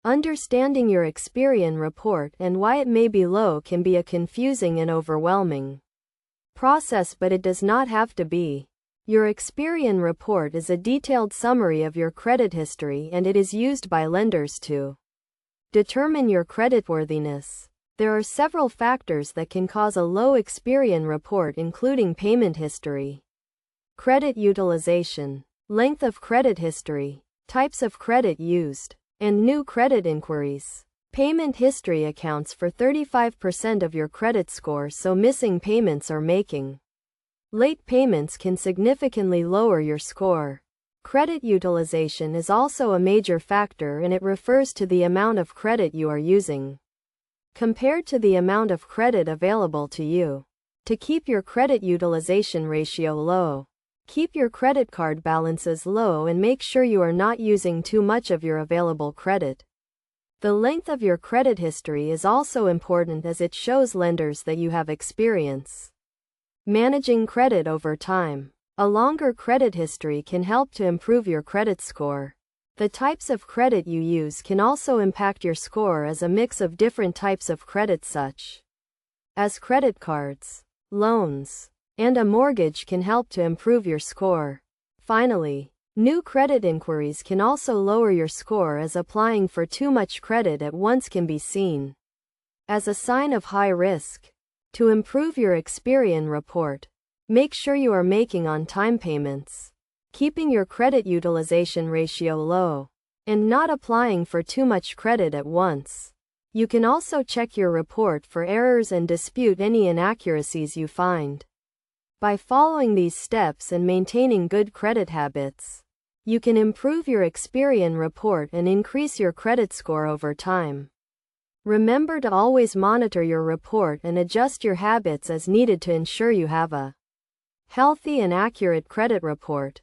Understanding your Experian report and why it may be low can be a confusing and overwhelming process, but it does not have to be. Your Experian report is a detailed summary of your credit history, and it is used by lenders to determine your creditworthiness. There are several factors that can cause a low Experian report, including payment history, credit utilization, length of credit history, types of credit used, and new credit inquiries. Payment history accounts for 35% of your credit score, so missing payments or making late payments can significantly lower your score. Credit utilization is also a major factor, and it refers to the amount of credit you are using compared to the amount of credit available to you. To keep your credit utilization ratio low, keep your credit card balances low and make sure you are not using too much of your available credit. The length of your credit history is also important, as it shows lenders that you have experience managing credit over time. A longer credit history can help to improve your credit score. The types of credit you use can also impact your score, as a mix of different types of credit such as credit cards, loans, and a mortgage can help to improve your score. Finally, new credit inquiries can also lower your score, as applying for too much credit at once can be seen as a sign of high risk. To improve your Experian report, make sure you are making on-time payments, keeping your credit utilization ratio low, and not applying for too much credit at once. You can also check your report for errors and dispute any inaccuracies you find. By following these steps and maintaining good credit habits, you can improve your Experian report and increase your credit score over time. Remember to always monitor your report and adjust your habits as needed to ensure you have a healthy and accurate credit report.